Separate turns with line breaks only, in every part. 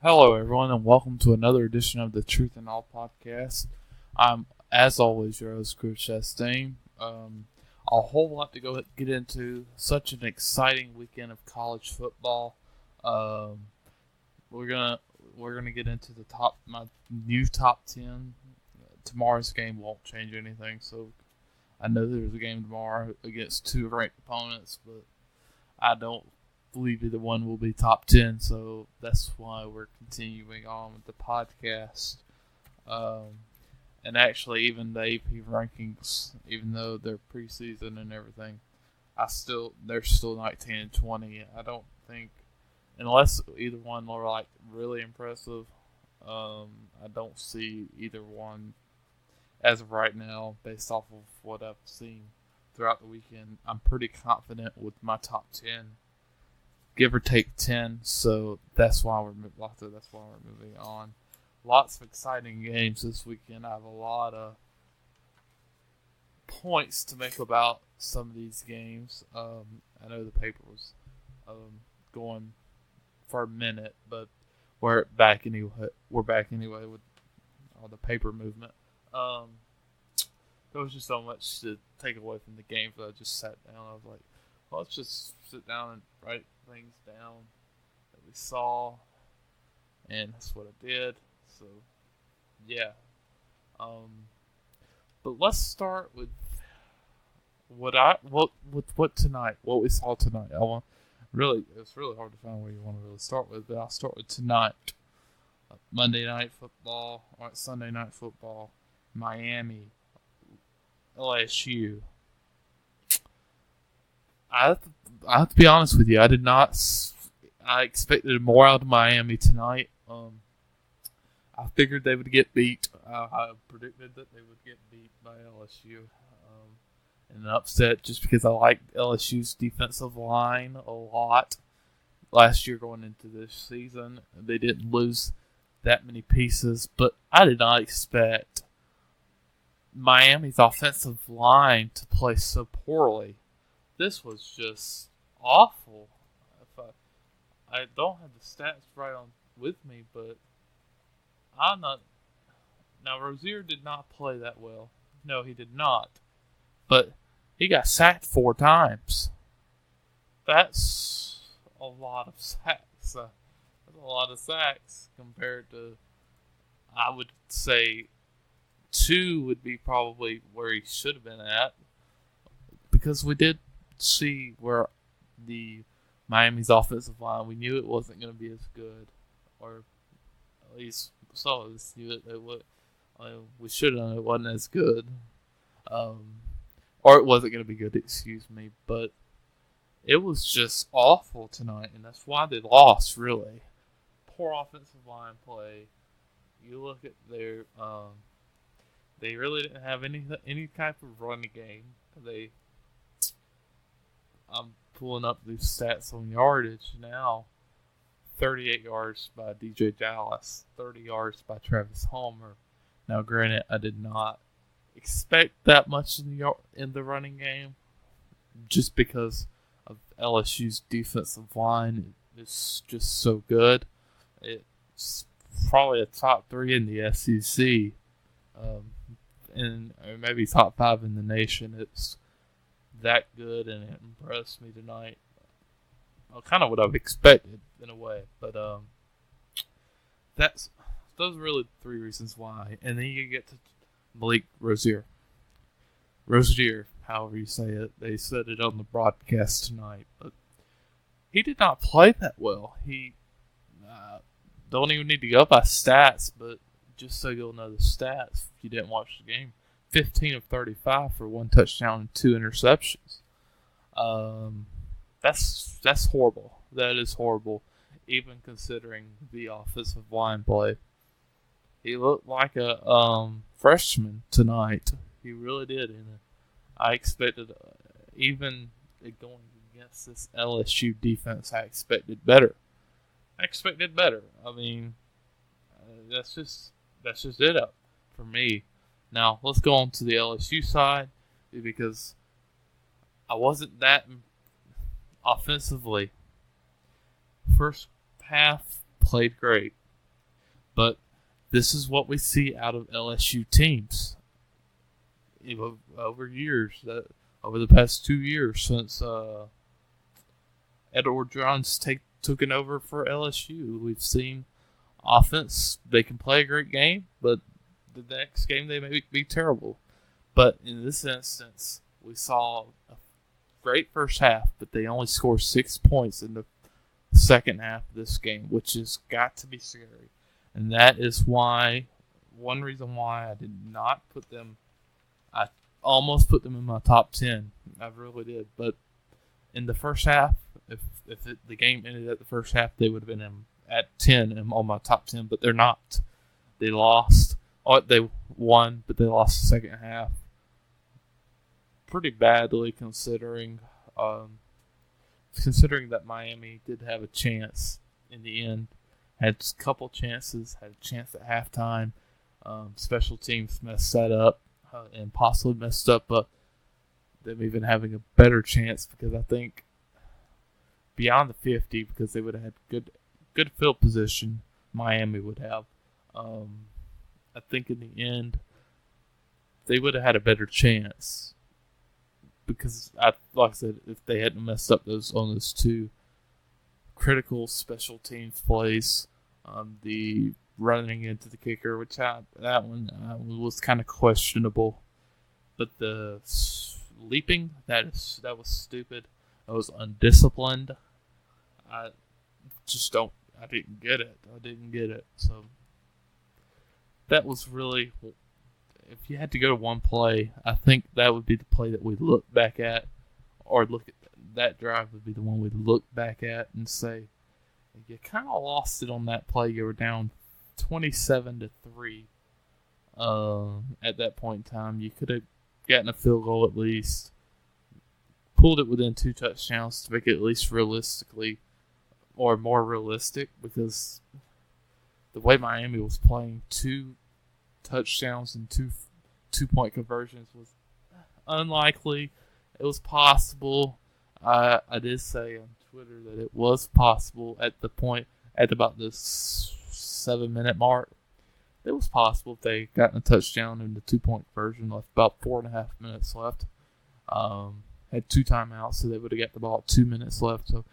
Hello, everyone, and welcome to another edition of the Truth and All podcast. I'm, as always, your host, Chris Chastain. A whole lot to get into. Such an exciting weekend of college football. Um, we're gonna we're gonna get into my new top 10. Tomorrow's game won't change anything, so I know there's a game tomorrow against two ranked opponents, but I don't believe either one will be top 10, so that's why we're continuing on with the podcast. Um, and actually, even the AP rankings, even though they're preseason and everything, they're still 19 and 20. I don't think, unless either one were like really impressive, I don't see either one as of right now, based off of what I've seen throughout the weekend. I'm pretty confident with my top 10, give or take 10. So that's why we're moving on. Lots of exciting games this weekend. I have a lot of points to make about some of these games. I know the paper was going for a minute, but we're back anyway. We're back anyway with all the paper movement. There was just so much to take away from the game, so I just sat down. I was like, well, let's just sit down and write things down that we saw, and that's what I did. So, yeah. But let's start with what tonight, what we saw tonight. It's really hard to find where you want to really start with, but I'll start with tonight. Monday night football, or Sunday night football. Miami, LSU. I have to be honest with you. I expected more out of Miami tonight. I figured they would get beat. I predicted that they would get beat by LSU in an upset, just because I liked LSU's defensive line a lot. Last year going into this season, they didn't lose that many pieces, but I did not expect Miami's offensive line to play so poorly. This was just awful. I don't have the stats right on with me, but I'm not. Now, Rozier did not play that well. No, he did not. But he got sacked 4 times. That's a lot of sacks. That's a lot of sacks compared to, I would say, 2 would be probably where he should have been at. Because we did see where the Miami's offensive line, we knew it wasn't going to be as good, or at least some of us knew we should have known it wasn't as good, or it wasn't going to be good. Excuse me, but it was just awful tonight, and that's why they lost. Really, poor offensive line play. You look at their, they really didn't have any type of running game. I'm pulling up these stats on yardage now. 38 yards by DJ Dallas, 30 yards by Travis Homer. Now, granted, I did not expect that much in the running game, just because of LSU's defensive line is just so good. It's probably a top 3 in the SEC, and maybe top 5 in the nation. It's that good, and it impressed me tonight. Kind of what I've expected in a way, but those are really 3 reasons why. And then you get to Malik Rozier, however you say it. They said it on the broadcast tonight, but he did not play that well. He don't even need to go by stats, but just so you'll know the stats, if you didn't watch the game, 15 of 35 for 1 touchdown and 2 interceptions. That's horrible. That is horrible, even considering the offensive line play. He looked like a freshman tonight. He really did, and I expected, even going against this LSU defense, I expected better. I mean, that's just it up for me. Now let's go on to the LSU side, because I wasn't that offensively. First half played great. But this is what we see out of LSU teams over years, over the past 2 years since Ed Orgeron's taken over for LSU. We've seen offense. They can play a great game, but the next game they may be terrible. But in this instance, we saw a great first half, but they only scored 6 points in the second half of this game, which has got to be scary. And that is one reason why I did not put them. I almost put them in my top 10. I really did. But in the first half, if the game ended at the first half, they would have been at 10 and on my top 10. But they're not. They lost. They won, but they lost the second half pretty badly, considering that Miami did have a chance in the end. Had a couple chances. Had a chance at halftime. Special teams messed that up and possibly messed up them even having a better chance, because I think beyond the 50, because they would have had good field position, Miami would have. I think in the end, they would have had a better chance, because, like I said, if they hadn't messed up on those two critical special teams plays, the running into the kicker, which that one was kind of questionable, but the leaping, that was stupid. That was undisciplined. I didn't get it. So that was really, if you had to go to one play, I think that would be the play that we look back at, or look at that drive would be the one we'd look back at and say, you kind of lost it on that play. You were down 27-3 at that point in time. You could have gotten a field goal at least, pulled it within 2 touchdowns to make it at least realistically, or more realistic, because the way Miami was playing, 2 touchdowns and 2-point conversions was unlikely. It was possible. I did say on Twitter that it was possible at about the 7-minute mark. It was possible if they got a touchdown in the 2-point conversion, left about 4.5 minutes left. Had 2 timeouts, so they would have got the ball at 2 minutes left. So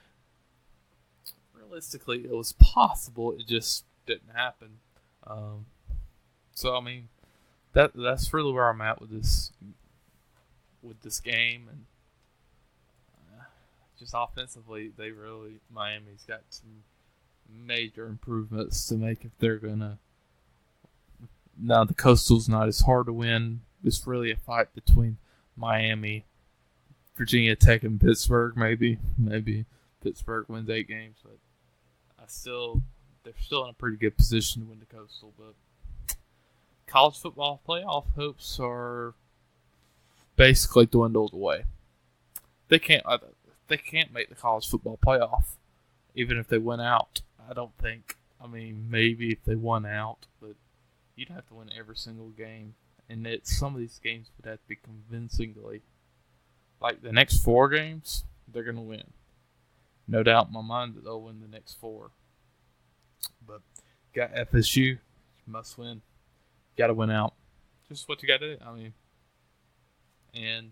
realistically, it was possible. It just didn't happen. So I mean, that's really where I'm at with this game, and just offensively, Miami's got some major improvements to make if they're gonna. Now the Coastal's not as hard to win. It's really a fight between Miami, Virginia Tech, and Pittsburgh. Maybe Pittsburgh wins 8 games, but they're still in a pretty good position to win the Coastal. But college football playoff hopes are basically dwindled away. They can't make the college football playoff, even if they went out. I don't think. I mean, maybe if they won out, but you'd have to win every single game, and some of these games would have to be convincingly. Like the next 4 games, they're going to win. No doubt in my mind that they'll win the next 4. But got FSU, must win. Got to win out. Just what you got to do. I mean, and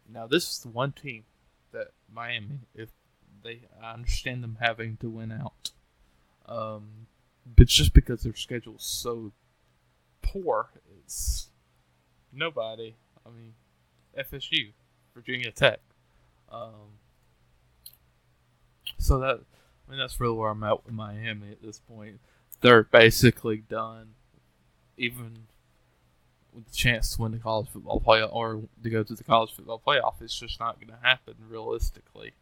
now this is the one team that Miami, I understand them having to win out. But just because their schedule is so poor, it's nobody. I mean, FSU, Virginia Tech. So that's really where I'm at with Miami at this point. They're basically done, even with the chance to win the college football playoff or to go to the college football playoff. It's just not going to happen realistically.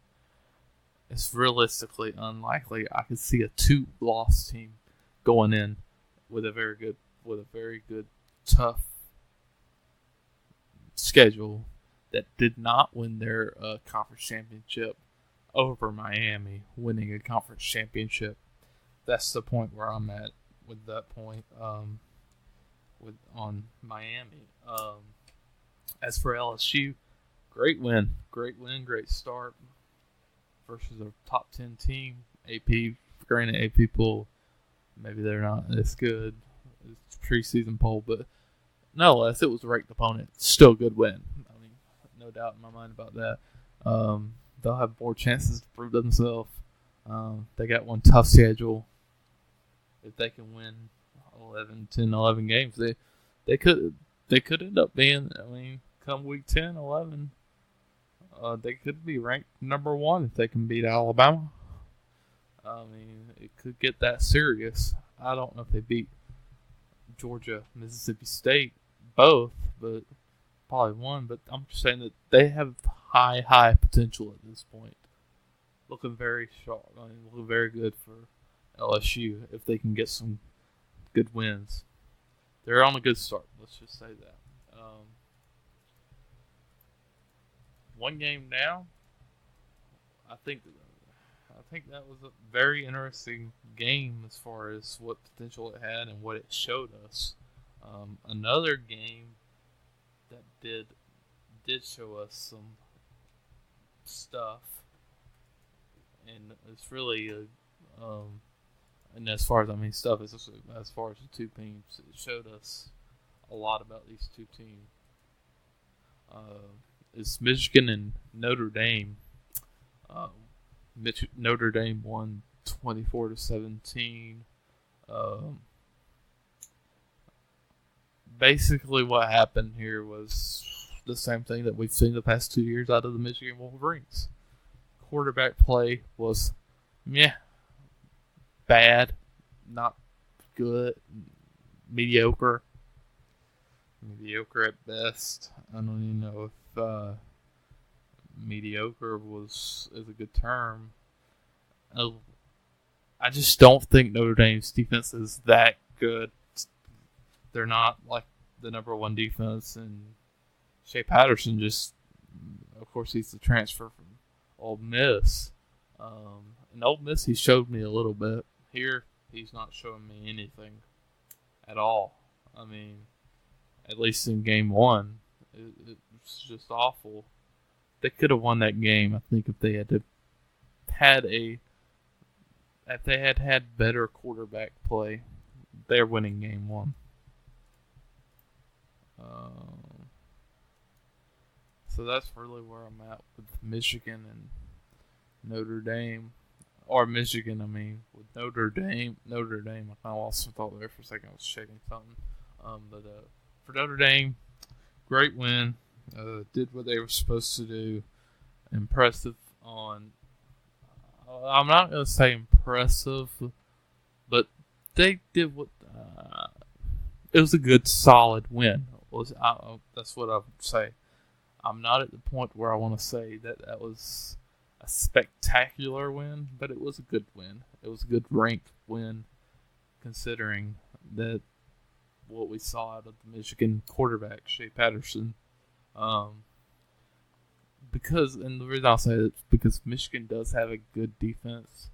It's realistically unlikely. I could see a 2-loss team going in with a very good, tough schedule that did not win their conference championship over Miami winning a conference championship. That's the point where I'm at with that point on Miami. As for LSU, great win, great start versus a top 10 team. AP poll Maybe they're not as good. It's preseason poll, but nonetheless, it was a ranked opponent. Still a good win. I mean, no doubt in my mind about that. They'll have more chances to prove themselves. They got one tough schedule. If they can win 11 games, they could end up being. I mean, come week 10, 11, they could be ranked number one if they can beat Alabama. I mean, it could get that serious. I don't know if they beat Georgia, Mississippi State, both, but probably one. But I'm just saying that they have high potential at this point. Looking very sharp. I mean, looking very good for LSU if they can get some good wins. They're on a good start. Let's just say that. One game now. I think that was a very interesting game as far as what potential it had and what it showed us. Another game that did show us some stuff, and it's really and as far as stuff is as far as the two teams, it showed us a lot about these two teams. It's Michigan and Notre Dame. Notre Dame won 24-17. Basically, what happened here was the same thing that we've seen the past 2 years out of the Michigan Wolverines. Quarterback play was bad, not good, mediocre at best. I don't even know if mediocre is a good term. I just don't think Notre Dame's defense is that good. They're not like the number one defense, and Shea Patterson of course, he's the transfer from Ole Miss. In Ole Miss, he showed me a little bit. Here, he's not showing me anything at all. I mean, at least in game one, it's just awful. They could have won that game, I think, if they had better quarterback play. They're winning game one. So that's really where I'm at with Michigan and Notre Dame. Or Michigan, with Notre Dame. I kind of lost some thought there for a second. I was checking something. But for Notre Dame, great win. Did what they were supposed to do. Impressive on. I'm not going to say impressive, but they did what. It was a good, solid win. That's what I would say. I'm not at the point where I want to say that was a spectacular win, but it was a good win. It was a good ranked win, considering that what we saw out of the Michigan quarterback, Shea Patterson. And the reason I'll say it is because Michigan does have a good defense,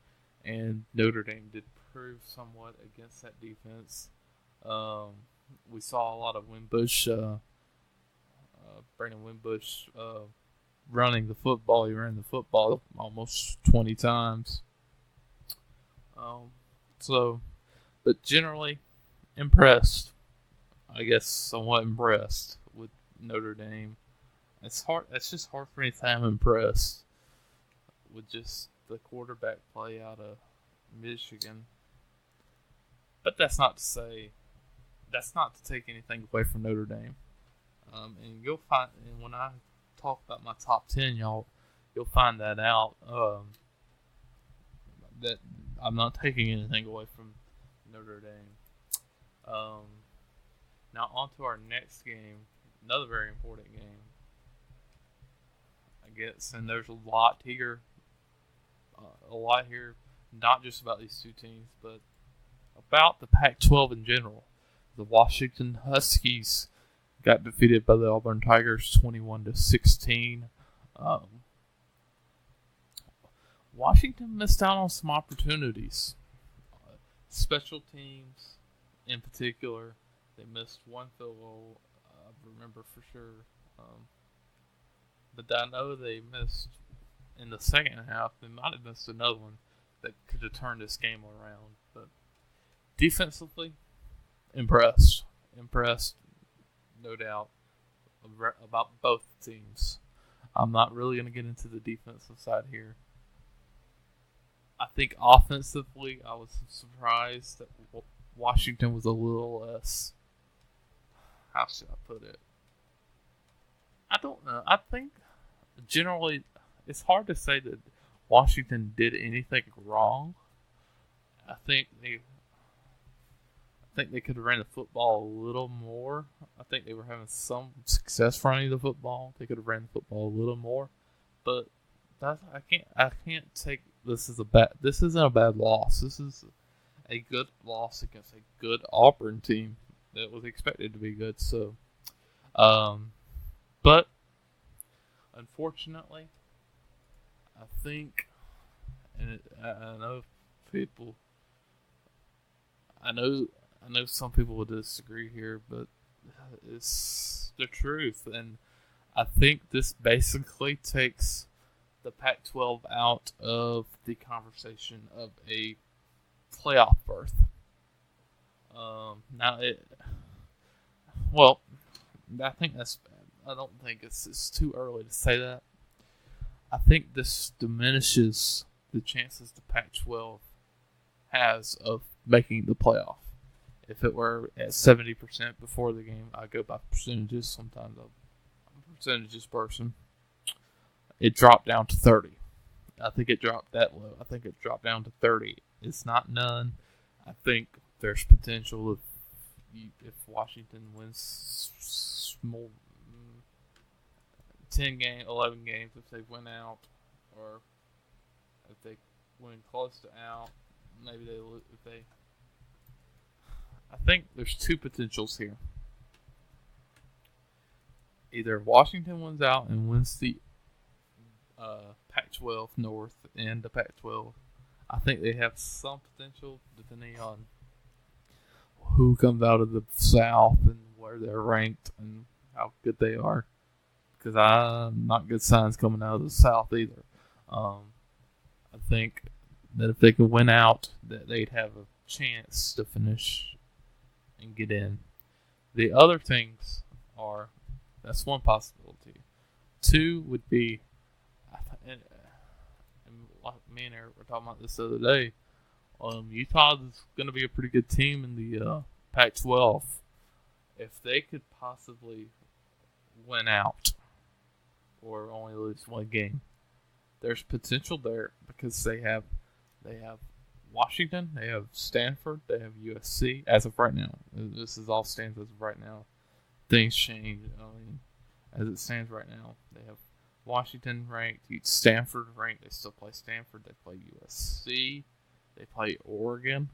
and Notre Dame did prove somewhat against that defense. We saw a lot of Brandon Wimbush running the football. He ran the football almost 20 times. But generally impressed. I guess somewhat impressed with Notre Dame. It's just hard for me to say I'm impressed with just the quarterback play out of Michigan. But that's not to take anything away from Notre Dame. And you'll find, and when I talk about my top 10, you'll find that out. That I'm not taking anything away from Notre Dame. Now on to our next game, another very important game, I guess. And there's a lot here, not just about these two teams, but about the Pac-12 in general. The Washington Huskies got defeated by the Auburn Tigers 21-16. Washington missed out on some opportunities. Special teams, in particular, they missed one field goal. I remember for sure. But I know they missed in the second half. They might have missed another one that could have turned this game around. But Defensively, impressed, no doubt about both teams. I'm not really going to get into the defensive side here. I think offensively, I was surprised that Washington was a little less. How should I put it? I don't know. I think generally it's hard to say that Washington did anything wrong. I think they could have ran the football a little more. I think they were having some success running the football. They could have ran the football a little more, but I can't take this as this isn't a bad loss. This is a good loss against a good Auburn team that was expected to be good. So, but unfortunately, I think, and I know people, I know some people will disagree here, but it's the truth, and I think this basically takes the Pac-12 out of the conversation of a playoff berth. I think that's bad. I don't think it's too early to say that. I think this diminishes the chances the Pac-12 has of making the playoff. If it were at 70% before the game, I go by percentages. Sometimes I'm a percentages person. It dropped down to 30. I think it dropped that low. I think it dropped down to 30. It's not none. I think there's potential if Washington wins small 10 games, 11 games, if they win out, or if they win close to out, maybe they lose. I think there's two potentials here. Either Washington wins out and wins the Pac-12 North and the Pac-12. I think they have some potential depending on who comes out of the South and where they're ranked and how good they are. Because I'm not good signs coming out of the South either. I think that if they could win out, that they'd have a chance to finish and get in. The other things are, that's one possibility. Two would be, and like me and Eric were talking about this the other day, Utah is going to be a pretty good team in the Pac-12. If they could possibly win out or only lose one game, there's potential there because they have Washington, they have Stanford, they have USC as of right now. This is all stands as of right now. Things change. As it stands right now, they have Washington ranked, Stanford ranked. They still play Stanford. They play USC. They play Oregon.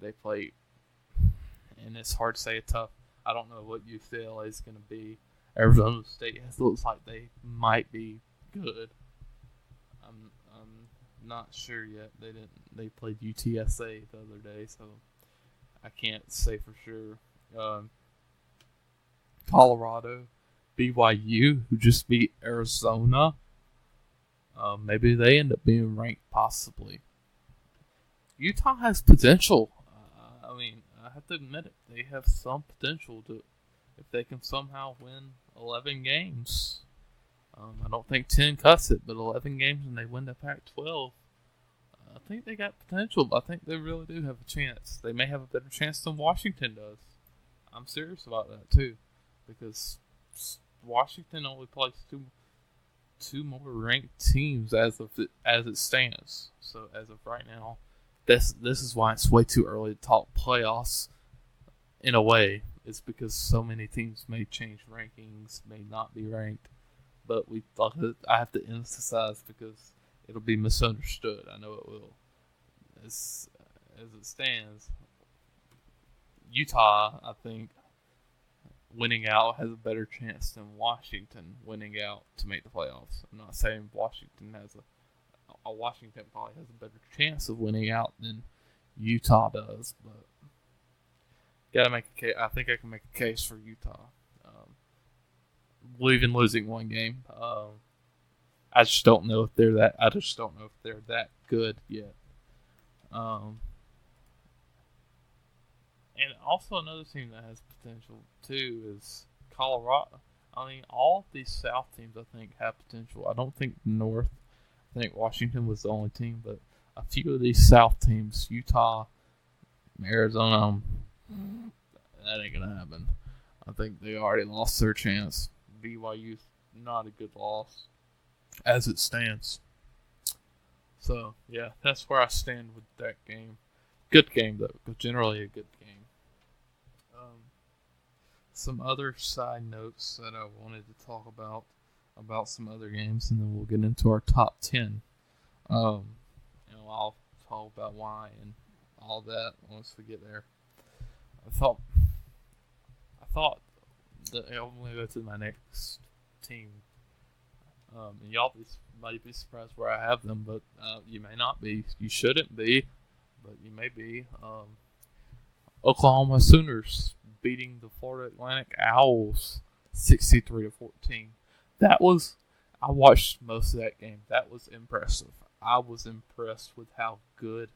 They play, and it's hard to say a tough. I don't know what UCLA is going to be. Arizona State looks like they might be good. I'm not sure yet. They played UTSA the other day, so I can't say for sure. Colorado, BYU, who just beat Arizona. Maybe they end up being ranked, possibly. Utah has potential. I have to admit it. They have some potential to, if they can somehow win 11 games. I don't think 10 cuts it, but 11 games and they win the Pac-12. I think they got potential. I think they really do have a chance. They may have a better chance than Washington does. I'm serious about that too, because Washington only plays two more ranked teams as it stands. So as of right now, this is why it's way too early to talk playoffs. In a way, it's because so many teams may change rankings, may not be ranked. But we thought I have to emphasize because it'll be misunderstood. I know it will. As it stands, Utah, I think, winning out has a better chance than Washington winning out to make the playoffs. I'm not saying Washington Washington probably has a better chance of winning out than Utah does, but gotta make a case. I think I can make a case for Utah. Even losing one game, I just don't know if they're that. I just don't know if they're that good yet. And also another team that has potential too is Colorado. I mean, all these South teams I think have potential. I don't think North. I think Washington was the only team, but a few of these South teams, Utah, Arizona, that ain't gonna happen. I think they already lost their chance. BYU's not a good loss as it stands. So yeah, that's where I stand with that game. Good game though, but generally a good game. Some other side notes that I wanted to talk about some other games, and then we'll get into our top 10. I'll talk about why and all that once we get there. I thought that I'm going to go to my next team. And y'all might be surprised where I have them, but you may not be. You shouldn't be, but you may be. Oklahoma Sooners beating the Florida Atlantic Owls 63-14. I watched most of that game. That was impressive. I was impressed with how good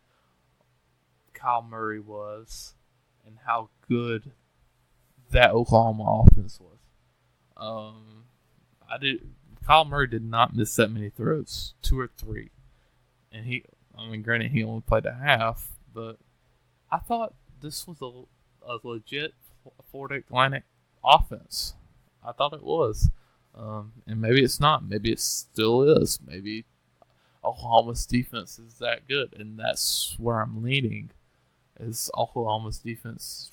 Kyle Murray was and how good that Oklahoma offense was. Kyle Murray did not miss that many throws, 2 or 3. And granted, he only played a half, but I thought this was a legit Florida Atlantic offense. I thought it was. And maybe it's not. Maybe it still is. Maybe Oklahoma's defense is that good, and that's where I'm leaning. Is Oklahoma's defense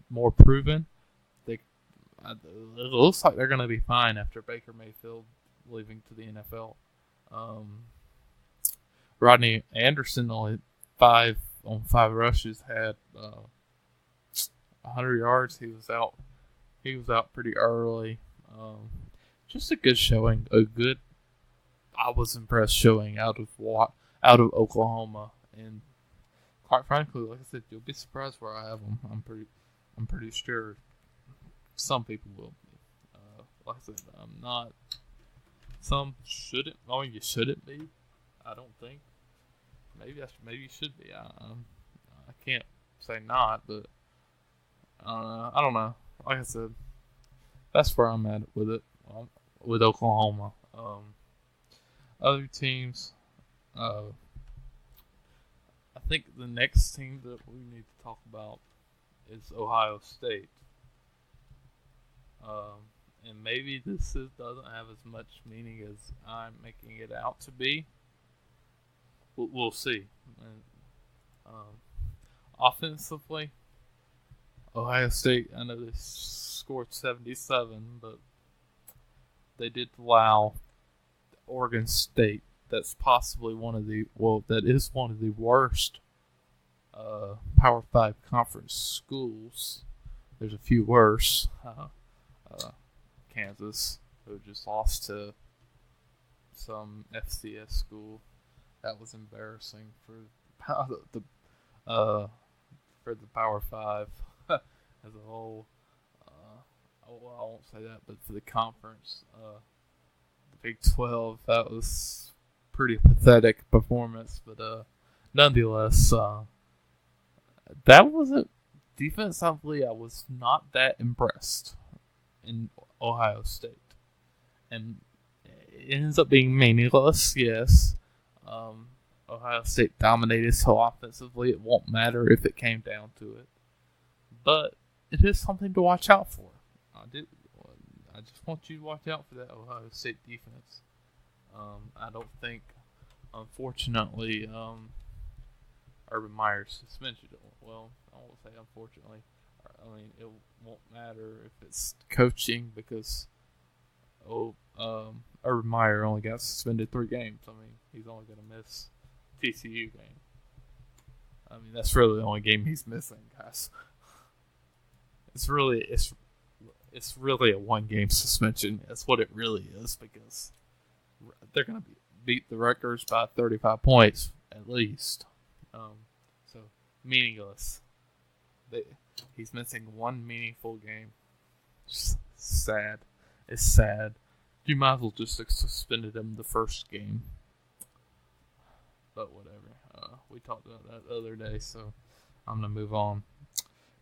more proven? It looks like they're going to be fine after Baker Mayfield leaving to the NFL. Rodney Anderson only 5 on 5 rushes had 100 yards. He was out pretty early. Just a good showing. I was impressed showing out of Oklahoma, and quite frankly, like I said, you'll be surprised where I have them. I'm pretty sure some people will be. Like I said, I'm not. Some shouldn't. I mean, you shouldn't be. I don't think. Maybe you should be. I can't say not, but I don't know. Like I said, that's where I'm at with it. With Oklahoma. Other teams. I think the next team that we need to talk about is Ohio State. And maybe doesn't have as much meaning as I'm making it out to be. We'll see. And, offensively, Ohio State, I know they scored 77, but they did allow Oregon State. That's possibly that is one of the worst Power 5 conference schools. There's a few worse. Kansas, who just lost to some FCS school. That was embarrassing for the Power 5 as a whole. I won't say that, but for the conference, the Big 12, that was pretty pathetic performance. But nonetheless, that wasn't defensively. I was not that impressed in Ohio State, and it ends up being meaningless. Yes, Ohio State dominated, so offensively it won't matter if it came down to it. But it is something to watch out for. I just want you to watch out for that Ohio State defense. I don't think, unfortunately, Urban Meyer's suspension. Well, I won't say unfortunately. I mean, it won't matter if it's coaching because Urban Meyer only got suspended 3 games. I mean, he's only going to miss TCU game. I mean, that's really the only game he's missing, guys. It's really a 1-game suspension. That's what it really is, because they're going to beat the Rutgers by 35 points at least. So meaningless. He's missing 1 meaningful game. Just sad. It's sad. You might as well just suspended him the first game. But whatever. We talked about that the other day, so I'm going to move on.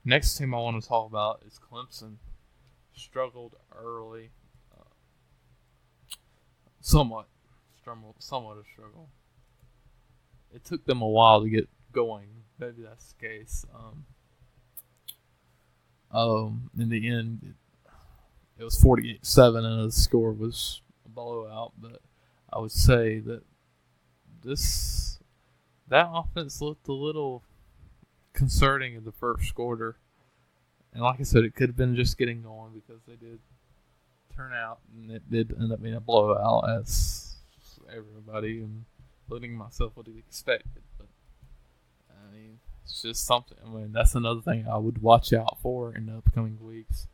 Next team I want to talk about is Clemson. Struggled early, uh, somewhat, somewhat a struggle. It took them a while to get going. Maybe that's the case. In the end, it was 48-7, and the score was a blowout. But I would say that that offense looked a little concerning in the first quarter. And like I said, it could have been just getting going because they did turn out, and it did end up being a blowout, as everybody, including myself, would have expected. But I mean, it's just something. I mean, that's another thing I would watch out for in the upcoming weeks.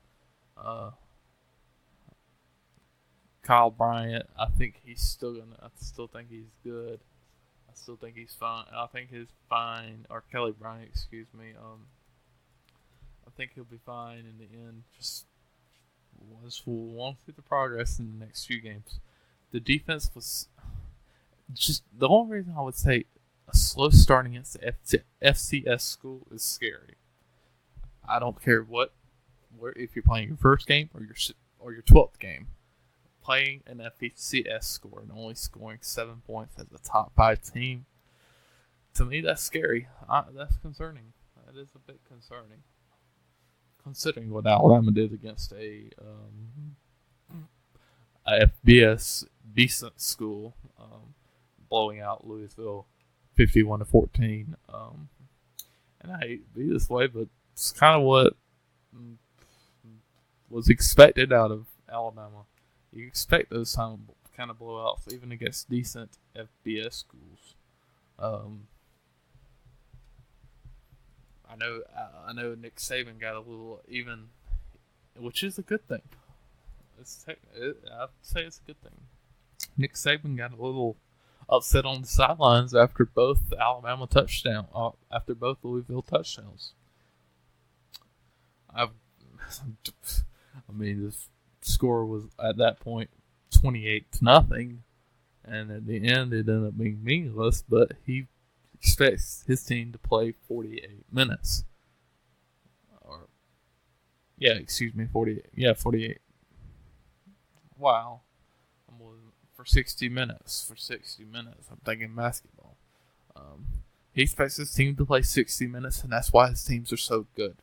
Kyle Bryant, I still think he's good. I still think he's fine. I think he's fine. Or Kelly Bryant, excuse me. I think he'll be fine in the end. We'll want to see the progress in the next few games. The defense was just the only reason I would say a slow start against the FCS school is scary. I don't care if you're playing your first game or your 12th game. Playing an FCS score and only scoring 7 points as a top 5 team, to me that's scary. That's concerning. That is a bit concerning, considering what Alabama did against a FBS decent school, blowing out Louisville 51-14. And I hate to be this way, but it's kind of what was expected out of Alabama. You expect those kind of blowouts, even against decent FBS schools. I know Nick Saban got a little even, which is a good thing. I'd say it's a good thing. Nick Saban got a little upset on the sidelines after both Louisville touchdowns. I mean, the score was at that point 28-0, and at the end it ended up being meaningless. But he expects his team to play 48 minutes. 48. Wow. For 60 minutes. I'm thinking basketball. He expects his team to play 60 minutes, and that's why his teams are so good.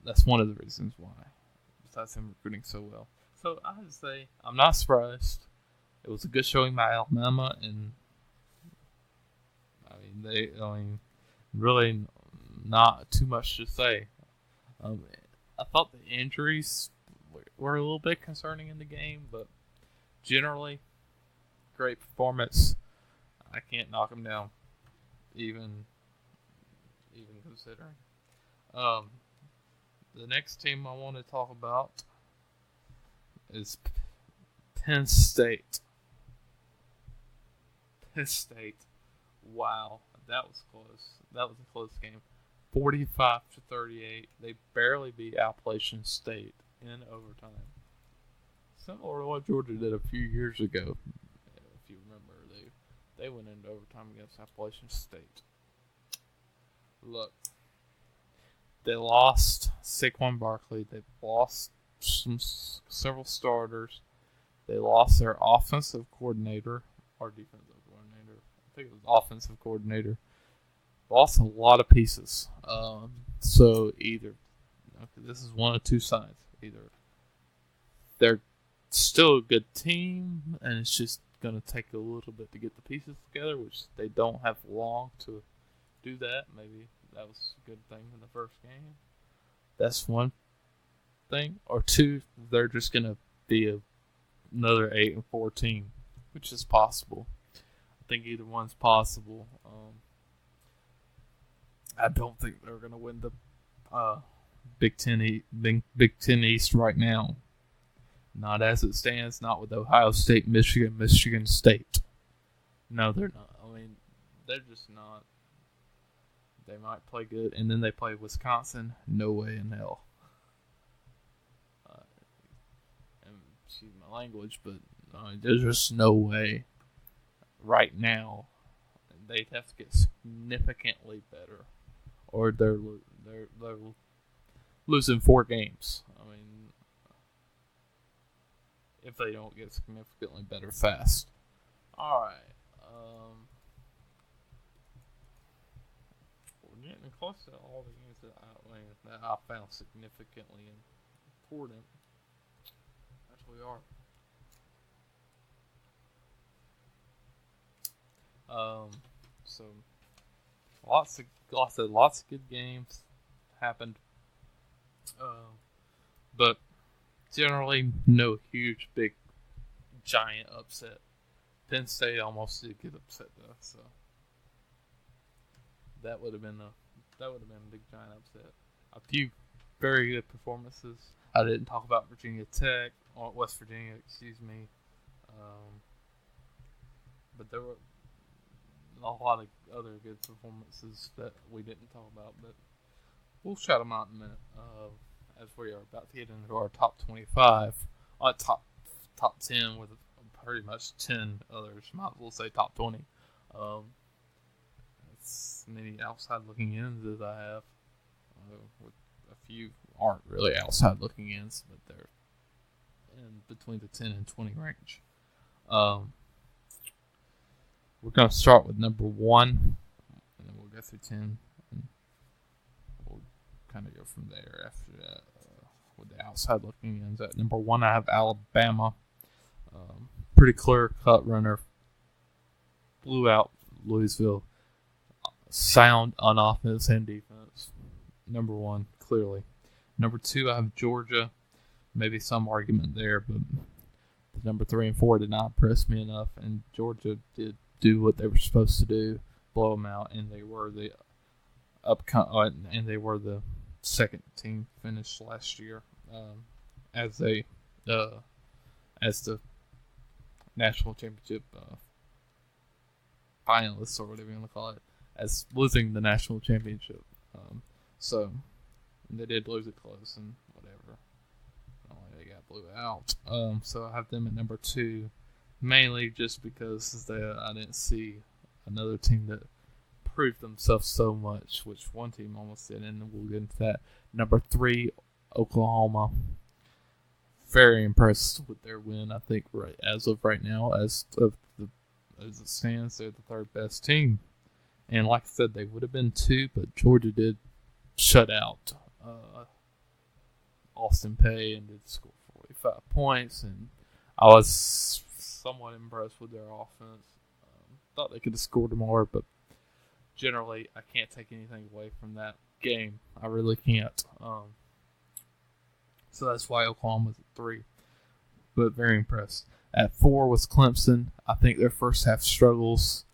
That's one of the reasons why, besides him recruiting so well. So I would say I'm not surprised. It was a good showing by Alabama, and really not too much to say. I thought the injuries were a little bit concerning in the game, but generally, great performance. I can't knock them down, even considering. The next team I want to talk about is Penn State. Penn State. Wow, that was close. That was a close game. 45-38. They barely beat Appalachian State in overtime. Similar to what Georgia did a few years ago. If you remember, they went into overtime against Appalachian State. Look, they lost Saquon Barkley. They lost several starters. They lost their offensive coordinator or defensive coordinator. I think it was offensive coordinator. Lost a lot of pieces. So this is one of two sides. Either they're still a good team, and it's just going to take a little bit to get the pieces together, which they don't have long to do that. Maybe that was a good thing in the first game. That's one thing. Or two, they're just going to be another 8-4 team, which is possible. I think either one's possible. I don't think they're going to win the Big Ten East right now. Not as it stands. Not with Ohio State, Michigan State. No, they're not. I mean, they're just not. They might play good, and then they play Wisconsin. No way in hell. And excuse my language, but there's just no way right now. They'd have to get significantly better, or they're they're losing 4 games. I mean, if they don't get significantly better fast. All right. We're getting close to all the games that I found significantly important. As we are. So lots of good games happened. But generally no huge big giant upset. Penn State almost did get upset though, so that would have been a big giant upset. A few very good performances. I didn't talk about Virginia Tech or West Virginia, excuse me. But there were a lot of other good performances that we didn't talk about, but we'll shout them out in a minute. As we are about to get into our top 25, top 10 with pretty much 10 others. Might as well say top 20. As many outside looking ins as I have, with a few aren't really outside looking ins, but they're in between the 10 and 20 range. We're going to start with number 1, and then we'll go through 10, and we'll kind of go from there after that with the outside looking ins. At number 1, I have Alabama. Pretty clear cut runner. Blew out Louisville. Sound on offense and defense. Number 1, clearly. Number 2, I have Georgia. Maybe some argument there, but the number 3 and 4 did not impress me enough, and Georgia did do what they were supposed to do, blow them out, and they were the second team finished last year as the national championship finalists, or whatever you want to call it, as losing the national championship. So they did lose it close and whatever. Only they got blew out. So I have them at number 2. Mainly just because I didn't see another team that proved themselves so much, which one team almost did, and we'll get into that. Number 3, Oklahoma. Very impressed with their win. I think as of right now, as it stands, they're the 3rd best team. And like I said, they would have been 2, but Georgia did shut out Austin Peay and did score 45 points, and I was somewhat impressed with their offense. Thought they could have scored more, but generally I can't take anything away from that game. I really can't. So that's why Oklahoma's at 3. But very impressed. At 4 was Clemson. I think their first half struggles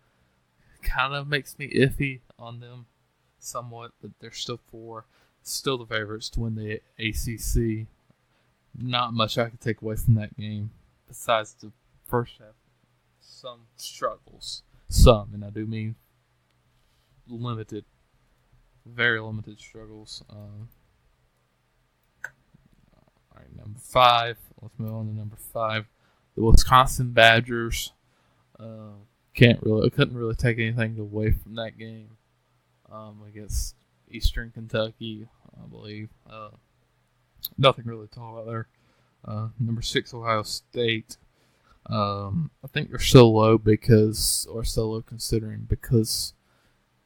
kind of makes me iffy on them somewhat, but they're still 4. Still the favorites to win the ACC. Not much I could take away from that game besides the first half. Some struggles. Some, and I do mean limited. Very limited struggles. All right, number 5. Let's move on to number 5. The Wisconsin Badgers. Couldn't really take anything away from that game against Eastern Kentucky, I believe. Nothing really to talk about there. Number 6, Ohio State. I think they're so low considering because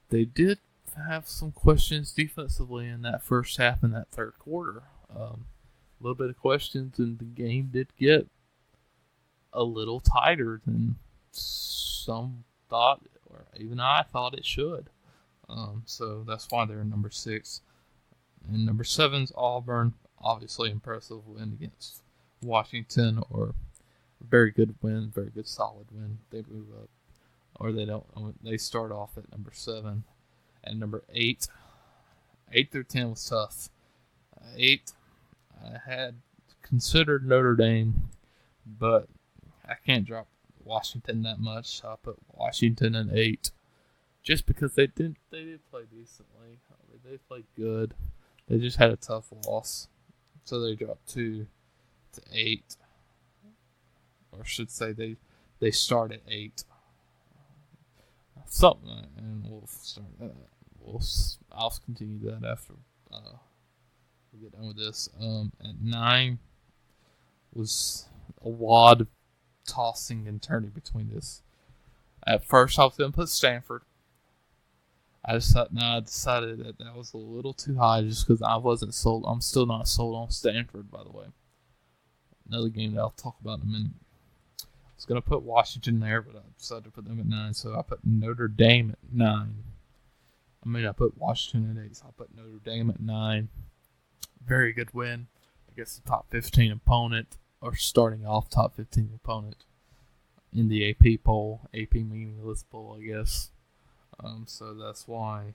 they did have some questions defensively in that first half and that third quarter. A little bit of questions, and the game did get a little tighter than some thought, or even I thought it should. So that's why they're number 6. And number 7's Auburn. Obviously impressive win against Washington, or very good win, very good solid win. They move up, or they don't. They start off at number 7. And number 8 through 10 was tough. 8, I had considered Notre Dame, but I can't drop Washington that much. So I put Washington at 8, just because they did play decently. They played good. They just had a tough loss, so they dropped 2 to 8, or I should say they start at 8. Something, and we'll start. I'll continue that we'll get done with this. At 9 was a lot of tossing and turning between this. At first, I was going to put Stanford. I decided that was a little too high just because I wasn't sold. I'm still not sold on Stanford, by the way. Another game that I'll talk about in a minute. I was going to put Washington there, but I decided to put them at 9, so I put Notre Dame at 9. I put Washington at 8, so I put Notre Dame at 9. Very good win against the top 15 opponent, or starting off top 15 opponent in the AP poll, AP meaningless poll, I guess. So that's why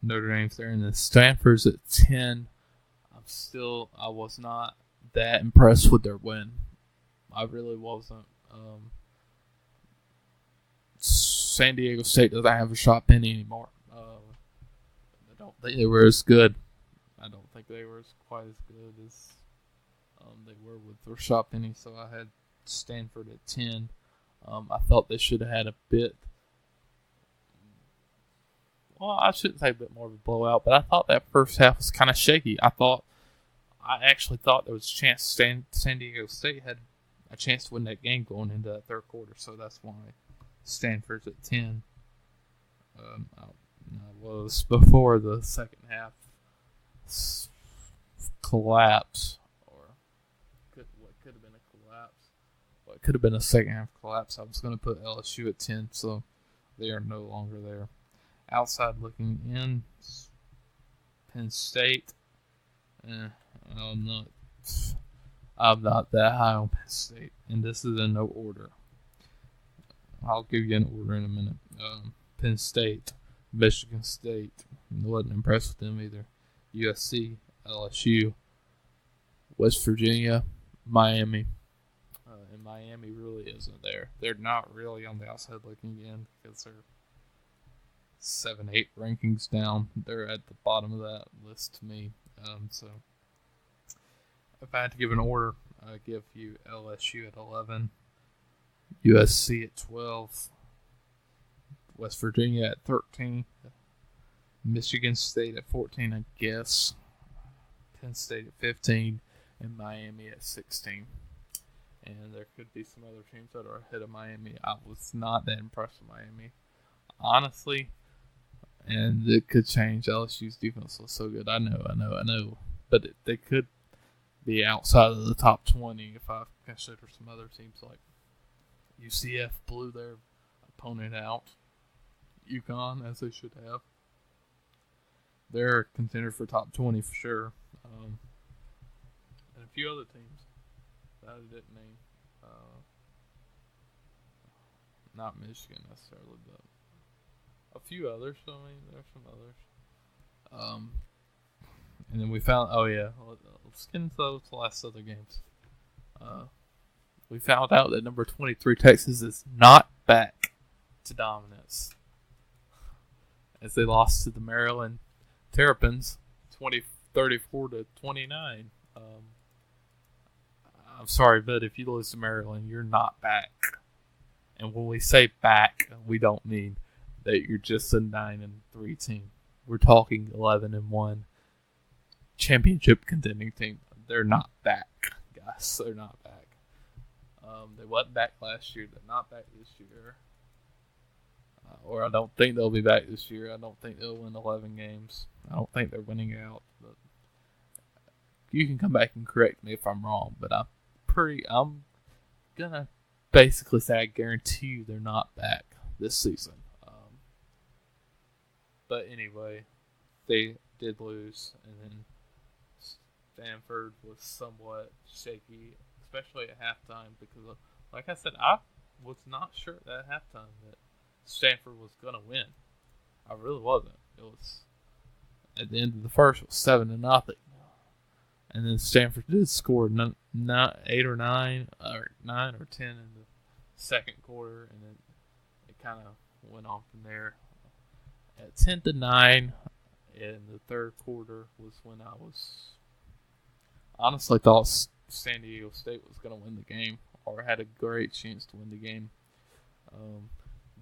Notre Dame's there, and then Stanford's at 10. I was not that impressed with their win. I really wasn't. San Diego State doesn't have a shot penny anymore. I don't think they were as good. I don't think they were quite as good as they were with Rashad Penny, so I had Stanford at 10. I thought they should have had a bit. Well, I shouldn't say a bit more of a blowout, but I thought that first half was kind of shaky. I actually thought there was a chance San Diego State had a chance to win that game going into that third quarter, so that's why Stanford's at 10. I was before the second half collapse, or what could have been a collapse, what could have been a second half collapse. I was going to put LSU at 10, so they are no longer there. Outside looking in, Penn State. I'm not that high on Penn State, and this is in no order. I'll give you an order in a minute. Penn State, Michigan State. I wasn't impressed with them either. USC, LSU, West Virginia, Miami. And Miami really isn't there. They're not really on the outside looking in because they're 7, 8 rankings down. They're at the bottom of that list to me. So if I had to give an order, I'd give you LSU at 11, USC at 12, West Virginia at 13, Michigan State at 14, I guess, Penn State at 15, and Miami at 16. And there could be some other teams that are ahead of Miami. I was not that impressed with Miami, honestly. And it could change. LSU's defense was so good. I know. But they could be outside of the top 20 if I consider some other teams like UCF blew their opponent out. UConn, as they should have. They're a contender for top 20 for sure. And a few other teams that I didn't name. Not Michigan necessarily, but a few others. I mean, there's some others. And then we found. Oh yeah, let's get into those last other games. We found out that number 23 Texas is not back to dominance, as they lost to the Maryland Terrapins, 34-29. I'm sorry, but if you lose to Maryland, you're not back. And when we say back, we don't mean that you're just a 9-3 team. We're talking 11-1 championship contending team. They're not back, guys. They're not back. They wasn't back last year. They're not back this year. Or I don't think they'll be back this year. I don't think they'll win 11 games. I don't think they're winning out. But you can come back and correct me if I'm wrong. But I'm gonna basically say I guarantee you they're not back this season. But anyway, they did lose, and then Stanford was somewhat shaky, especially at halftime, because, like I said, I was not sure at halftime that Stanford was going to win. I really wasn't. It was, at the end of the first, it was 7-0. And then Stanford did score 8 or 9 or 9 or 10 in the second quarter, and then it kind of went on from there. At 10-9 in the third quarter was when I was honestly thought San Diego State was going to win the game, or had a great chance to win the game.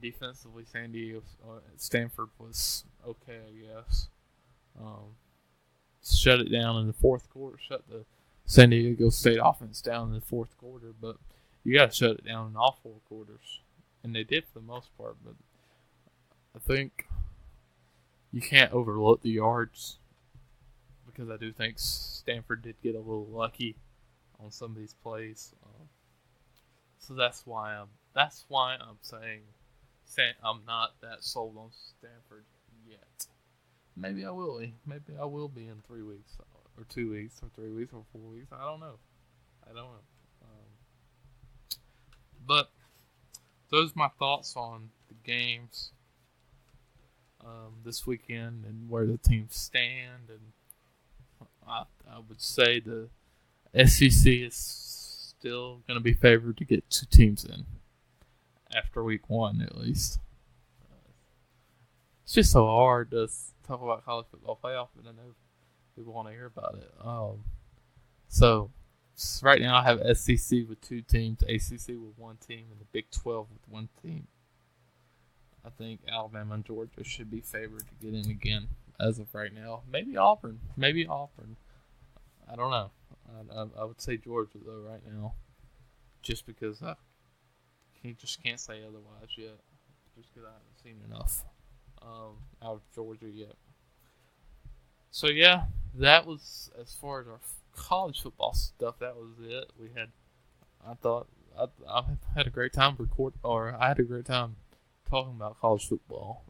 Defensively, Stanford was okay, I guess. Um, shut it down in the fourth quarter. Shut the San Diego State offense down in the fourth quarter, but you got to shut it down in all four quarters, and they did for the most part. But I think you can't overlook the yards because I do think Stanford did get a little lucky on some of these plays. So that's why I'm saying I'm not that sold on Stanford yet. Maybe I will. Maybe I will be in 3 weeks, or 2 weeks, or 3 weeks, or 4 weeks. I don't know. But those are my thoughts on the games this weekend and where the teams stand. And I would say the SEC is still going to be favored to get 2 teams in after week 1, at least. It's just so hard to talk about college football playoff, and I know people want to hear about it. So right now I have SEC with 2 teams, ACC with 1 team, and the Big 12 with 1 team. I think Alabama and Georgia should be favored to get in again as of right now. Maybe Auburn. I don't know. I would say Georgia, though, right now. Just because I just can't say otherwise yet. Just because I haven't seen enough out of Georgia yet. So, yeah, that was, as far as our college football stuff, that was it. I had a great time I had a great time talking about college football.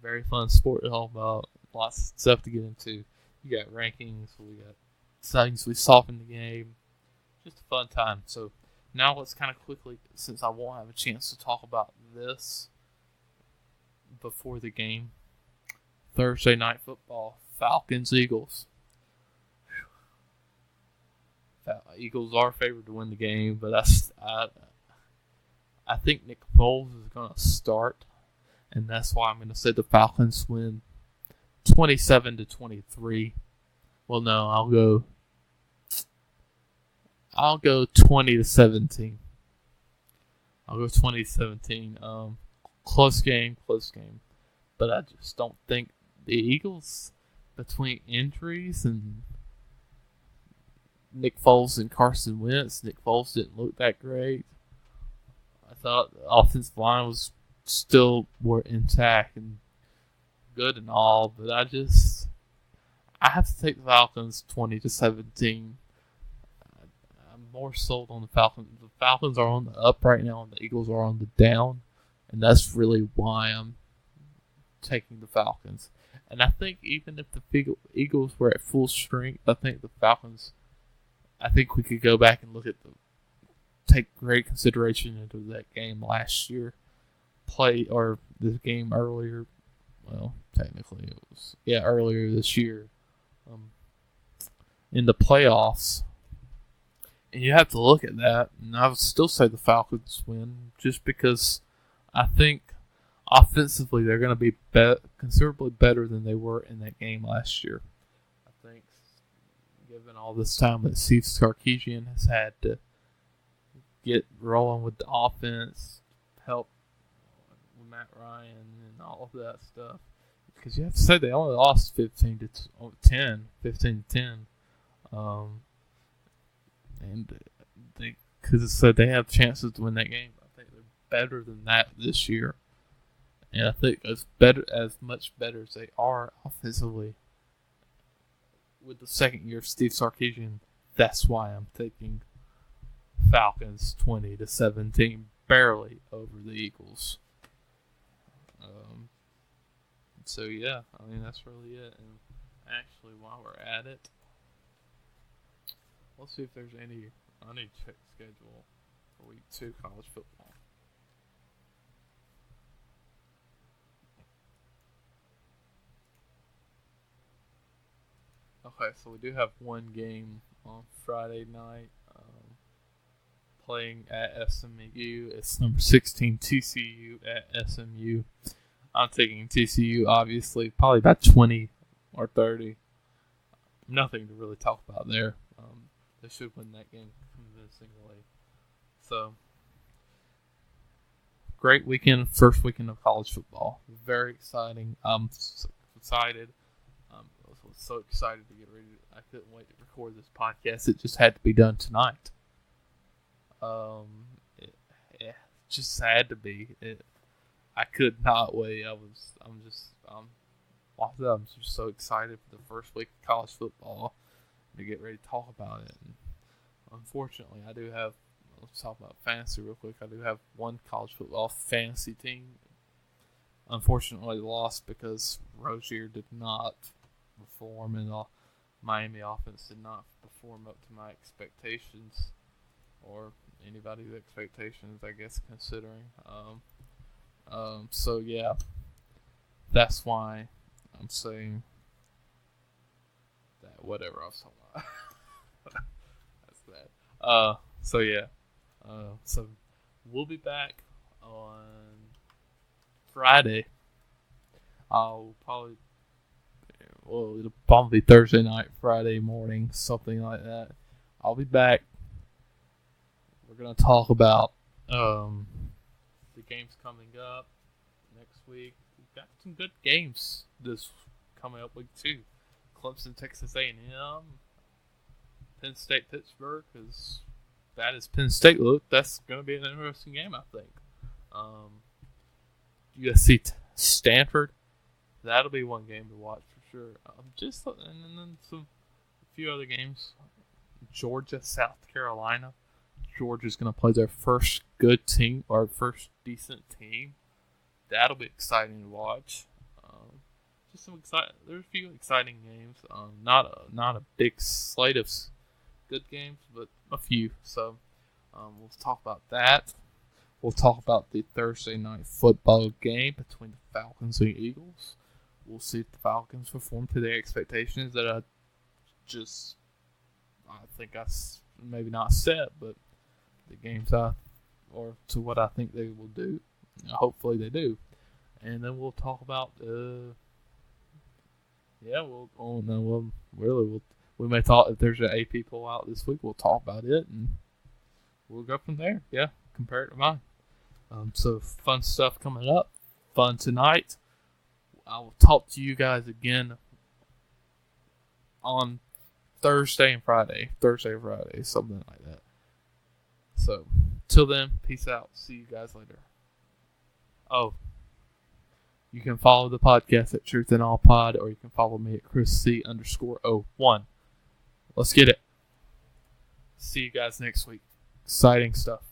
Very fun sport to talk about. Lots of stuff to get into. You got rankings. We got things we saw in the game. Just a fun time. So now let's kind of quickly, since I won't have a chance to talk about this before the game, Thursday night football, Falcons-Eagles. Eagles are favored to win the game, but I think Nick Foles is going to start, and that's why I'm going to say the Falcons win 27-23. Well, no, I'll go 20-17. I'll go 20-17. Close game. But I just don't think the Eagles, between injuries and Nick Foles and Carson Wentz, Nick Foles didn't look that great. I thought the offensive line was still more intact and good and all, but I have to take the Falcons 20-17. I'm more sold on the Falcons. The Falcons are on the up right now, and the Eagles are on the down, and that's really why I'm taking the Falcons. And I think even if the Eagles were at full strength, I think the Falcons. I think we could go back and take great consideration into that game last year, or this game earlier. Well, technically it was earlier this year, in the playoffs. And you have to look at that, and I would still say the Falcons win, just because I think offensively they're going to be considerably better than they were in that game last year. I think, given all this time that Steve Sarkisian has had to get rolling with the offense, help with Matt Ryan and all of that stuff. Because you have to say they only lost 15-10. And because they have chances to win that game. I think they're better than that this year. And I think as much better as they are offensively with the second year of Steve Sarkisian, that's why I'm taking Falcons 20-17, barely over the Eagles. So yeah, I mean that's really it. And actually, while we're at it, let's see if there's any. I need to check the schedule for week 2 college football. Okay, so we do have one game on Friday night, playing at SMU. It's number 16 TCU at SMU. I'm taking TCU, obviously, probably about 20 or 30. Nothing to really talk about there. They should win that game convincingly. So, great weekend, first weekend of college football. Very exciting. I'm excited. was so excited to get ready. I couldn't wait to record this podcast. It just had to be done tonight. It just had to be. I could not wait. I'm just so excited for the first week of college football to get ready to talk about it. And unfortunately, let's talk about fantasy real quick. I do have one college football fantasy team. Unfortunately, lost because Rozier did not perform, and the Miami offense did not perform up to my expectations, or anybody's expectations, I guess, considering. So yeah, that's why I'm saying that whatever I was talking about. That's bad. So yeah. So we'll be back on Friday. It'll probably be Thursday night, Friday morning, something like that. I'll be back. We're gonna talk about the games coming up next week. We've got some good games this coming up week too. Clemson, Texas A&M, Penn State, Pittsburgh. As bad as Penn State look, that's gonna be an interesting game, I think. USC, Stanford. That'll be one game to watch for sure. And then a few other games. Georgia, South Carolina. Georgia's going to play their first good team, or first decent team. That'll be exciting to watch. There's a few exciting games. Not a big slate of good games, but a few. So we'll talk about that. We'll talk about the Thursday night football game between the Falcons and Eagles. We'll see if the Falcons perform to their expectations that I think I maybe not set, but the games or to what I think they will do. Hopefully they do. And then we'll talk about we may talk if there's an AP poll out this week. We'll talk about it and we'll go from there. Yeah, compare it to mine. So fun stuff coming up. Fun tonight. I will talk to you guys again on Thursday and Friday. Something like that. So, till then, peace out. See you guys later. Oh, you can follow the podcast at Truth and All Pod, or you can follow me at ChrisC_01. Let's get it. See you guys next week. Exciting stuff.